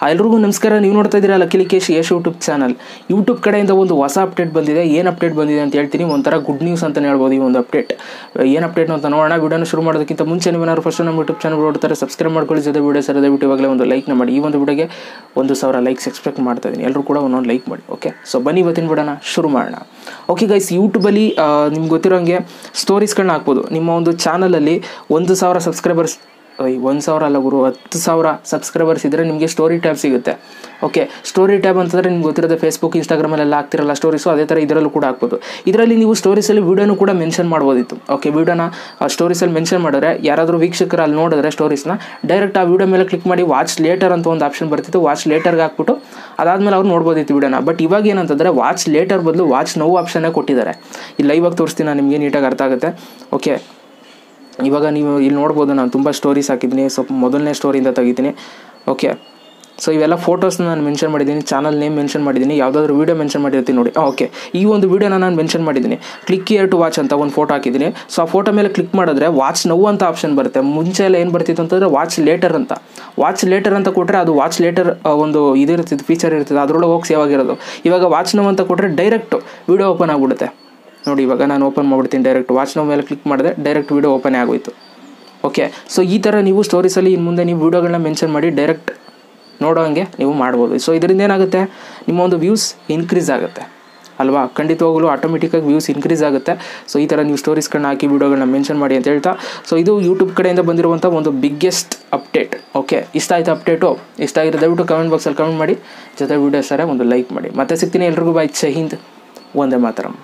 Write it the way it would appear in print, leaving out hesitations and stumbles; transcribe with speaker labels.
Speaker 1: ಎಲ್ರಿಗೂ ನಮಸ್ಕಾರ. ನೀವು ನೋಡ್ತಾ ಇದ್ದೀರಾ ಲಕ್ಕೇಶ್ ಯಶ್ ಯೂಟ್ಯೂಬ್ ಚಾನಲ್. ಯೂಟ್ಯೂಬ್ ಕಡೆಯಿಂದ ಒಂದು ಹೊಸ ಅಪ್ಡೇಟ್ ಬಂದಿದೆ. ಏನು ಅಪ್ಡೇಟ್ ಬಂದಿದೆ ಅಂತ ಹೇಳ್ತೀನಿ. ಒಂಥರ ಗುಡ್ ನ್ಯೂಸ್ ಅಂತಲೇ ಹೇಳ್ಬೋದು ಈ ಒಂದು ಅಪ್ಡೇಟ್. ಏನು ಅಪ್ಡೇಟ್ ಅಂತ ನೋಡೋಣ. ವಿಡಿಯೋನ ಶುರು ಮಾಡೋದಕ್ಕಿಂತ ಮುಂಚೆ ನೀವೇನಾದ್ರು ಫಸ್ಟ್ ನಮ್ಮ ಯೂಟ್ಯೂಬ್ ಚಾನಲ್ ನೋಡ್ತಾರೆ ಸಬ್ಸ್ಕ್ರೈಬ್ ಮಾಡ್ಕೊಳ್ಳಿ. ಜೊತೆ ವಿಡಿಯೋ ಸರ್ ದಯವಿಟ್ಟು ಇವಾಗಲೇ ಒಂದು ಲೈಕ್ನ ಮಾಡಿ. ಈ ಒಂದು ವಿಡಿಯೋಗೆ 1000 ಲೈಕ್ಸ್ ಎಕ್ಸ್ಪೆಕ್ಟ್ ಮಾಡ್ತಾ ಇದ್ದೀನಿ. ಎಲ್ಲರೂ ಕೂಡ ಒಂದೊಂದು ಲೈಕ್ ಮಾಡಿ. ಓಕೆ, ಸೊ ಬನ್ನಿ ಇವತ್ತಿನ ವಿಡಿಯೋನ ಶುರು ಮಾಡೋಣ. ಓಕೆ ಗೈಸ್, ಯೂಟ್ಯೂಬಲ್ಲಿ ನಿಮ್ಗೆ ಗೊತ್ತಿರೋಂಗೆ ಸ್ಟೋರೀಸ್ಗಳನ್ನ ಹಾಕ್ಬೋದು. ನಿಮ್ಮ ಒಂದು ಚಾನಲಲ್ಲಿ 1000 ಸಬ್ಸ್ಕ್ರೈಬರ್ಸ್ 1000 ಅಲ್ಲ ಗುರು, 10,000 ಸಬ್ಸ್ಕ್ರೈಬರ್ಸ್ ಇದ್ದರೆ ನಿಮಗೆ ಸ್ಟೋರಿ ಟ್ಯಾಬ್ ಸಿಗುತ್ತೆ. ಓಕೆ, ಸ್ಟೋರಿ ಟ್ಯಾಬ್ ಅಂತಂದರೆ ನಿಮ್ಗೆ ಗೊತ್ತಿರೋದು ಫೇಸ್ಬುಕ್, ಇನ್ಸ್ಟಾಗ್ರಾಮಲ್ಲೆಲ್ಲ ಆಗ್ತಿರಲ್ಲ ಸ್ಟೋರೀಸು, ಅದೇ ಥರ ಇದರಲ್ಲೂ ಕೂಡ ಹಾಕ್ಬೋದು. ಇದರಲ್ಲಿ ನೀವು ಸ್ಟೋರೀಸಲ್ಲಿ ವೀಡಿಯೋನು ಕೂಡ ಮೆನ್ಷನ್ ಮಾಡ್ಬೋದಿತ್ತು. ಓಕೆ, ವೀಡಿಯೋನ ಸ್ಟೋರೀಸಲ್ಲಿ ಮೆನ್ಷನ್ ಮಾಡಿದ್ರೆ ಯಾರಾದರೂ ವೀಕ್ಷಕರು ಅಲ್ಲಿ ನೋಡಿದ್ರೆ ಸ್ಟೋರೀಸ್ನ ಡೈರೆಕ್ಟ್ ಆ ವೀಡಿಯೋ ಮೇಲೆ ಕ್ಲಿಕ್ ಮಾಡಿ ವಾಚ್ ಲೇಟರ್ ಅಂತ ಒಂದು ಆಪ್ಷನ್ ಬರ್ತಿತ್ತು. ವಾಚ್ ಲೇಟರ್ಗೆ ಹಾಕ್ಬಿಟ್ಟು ಅದಾದಮೇಲೆ ಅವ್ರು ನೋಡ್ಬೋದಿತ್ತು ವೀಡಿಯೋನ. ಬಟ್ ಇವಾಗ ಏನಂತಂದರೆ ವಾಚ್ ಲೇಟರ್ ಬದಲು ವಾಚ್ ನೋ ಆಪ್ಷನ್ನೇ ಕೊಟ್ಟಿದ್ದಾರೆ. ಇಲ್ಲಿ ಲೈವಾಗಿ ತೋರಿಸ್ತೀನಿ, ನಾನು ನಿಮಗೆ ನೀಟಾಗಿ ಅರ್ಥ ಆಗುತ್ತೆ. ಓಕೆ, ಇವಾಗ ನೀವು ಇಲ್ಲಿ ನೋಡ್ಬೋದು, ನಾನು ತುಂಬ ಸ್ಟೋರೀಸ್ ಹಾಕಿದ್ದೀನಿ. ಸ್ವಲ್ಪ ಮೊದಲನೇ ಸ್ಟೋರಿಯಿಂದ ತೆಗಿತೀನಿ. ಓಕೆ, ಸೊ ಇವೆಲ್ಲ ಫೋಟೋಸ್ನ ನಾನು ಮೆನ್ಷನ್ ಮಾಡಿದ್ದೀನಿ, ಚಾನಲ್ ನೇಮ್ ಮೆನ್ಷನ್ ಮಾಡಿದ್ದೀನಿ, ಯಾವುದಾದ್ರೂ ವೀಡಿಯೋ ಮೆನ್ಷನ್ ಮಾಡಿರ್ತೀನಿ ನೋಡಿ. ಓಕೆ, ಈ ಒಂದು ವೀಡಿಯೋನ ನಾನು ಮೆನ್ಷನ್ ಮಾಡಿದ್ದೀನಿ. ಕ್ಲಿಕ್ ಹಿಯರ್ ಟು ವಾಚ್ ಅಂತ ಒಂದು ಫೋಟೋ ಹಾಕಿದ್ದೀನಿ. ಸೊ ಆ ಫೋಟೋ ಮೇಲೆ ಕ್ಲಿಕ್ ಮಾಡಿದ್ರೆ ವಾಚ್ ನೌ ಅಂತ ಆಪ್ಷನ್ ಬರುತ್ತೆ. ಮುಂಚೆ ಎಲ್ಲ ಏನು ಬರ್ತಿತ್ತು ಅಂತಂದರೆ ವಾಚ್ ಲೇಟರ್ ಅಂತ. ವಾಚ್ ಲೇಟರ್ ಅಂತ ಕೊಟ್ಟರೆ ಅದು ವಾಚ್ ಲೇಟರ್ ಒಂದು ಇದಿರ್ತಿತ್ತು, ಫೀಚರ್ ಇರ್ತದೆ, ಅದರೊಳಗೆ ಹೋಗಿ ಸೇವ್ ಆಗಿರೋದು. ಇವಾಗ ವಾಚ್ ನೌ ಅಂತ ಕೊಟ್ಟರೆ ಡೈರೆಕ್ಟ್ ವೀಡಿಯೋ ಓಪನ್ ಆಗಿಬಿಡುತ್ತೆ ನೋಡಿ. ಇವಾಗ ನಾನು ಓಪನ್ ಮಾಡಿಬಿಡ್ತೀನಿ. ಡೈರೆಕ್ಟ್ ವಾಚ್ ನೌ ಮೇಲೆ ಕ್ಲಿಕ್ ಮಾಡಿದೆ, ಡೈರೆಕ್ಟ್ ವೀಡಿಯೋ ಓಪನ್ ಆಗೋಯ್ತು. ಓಕೆ, ಸೊ ಈ ಥರ ನೀವು ಸ್ಟೋರೀಸಲ್ಲಿ ಇನ್ನು ಮುಂದೆ ನೀವು ವೀಡಿಯೋಗಳನ್ನ ಮೆನ್ಷನ್ ಮಾಡಿ ಡೈರೆಕ್ಟ್ ನೋಡೋ ಹಂಗೆ ನೀವು ಮಾಡ್ಬೋದು. ಸೊ ಇದರಿಂದ ಏನಾಗುತ್ತೆ, ನಿಮ್ಮ ಒಂದು ವ್ಯೂಸ್ ಇನ್ಕ್ರೀಸ್ ಆಗುತ್ತೆ ಅಲ್ವಾ. ಖಂಡಿತವಾಗಲೂ ಆಟೋಮೆಟಿಕ್ಕಾಗಿ ವ್ಯೂಸ್ ಇನ್ಕ್ರೀಸ್ ಆಗುತ್ತೆ. ಸೊ ಈ ಥರ ನೀವು ಸ್ಟೋರೀಸ್ಗಳನ್ನ ಹಾಕಿ ವೀಡಿಯೋಗಳನ್ನ ಮೆನ್ಷನ್ ಮಾಡಿ ಅಂತ ಹೇಳ್ತಾ, ಸೊ ಇದು ಯೂಟ್ಯೂಬ್ ಕಡೆಯಿಂದ ಬಂದಿರುವಂಥ ಒಂದು ಬಿಗ್ಗೆಸ್ಟ್ ಅಪ್ಡೇಟ್. ಓಕೆ, ಇಷ್ಟ ಆಯಿತು ಅಪ್ಡೇಟು? ಇಷ್ಟ ಆಗಿರೋ ದಯವಿಟ್ಟು ಕಮೆಂಟ್ ಬಾಕ್ಸಲ್ಲಿ ಕಮೆಂಟ್ ಮಾಡಿ. ಜೊತೆ ವೀಡಿಯೋ ಸರ ಒಂದು ಲೈಕ್ ಮಾಡಿ. ಮತ್ತೆ ಸಿಗ್ತೀನಿ. ಎಲ್ರಿಗೂ ಬಾಯ್. ಜೈ ಹಿಂದ್, ವಂದೇ ಮಾತರಂ.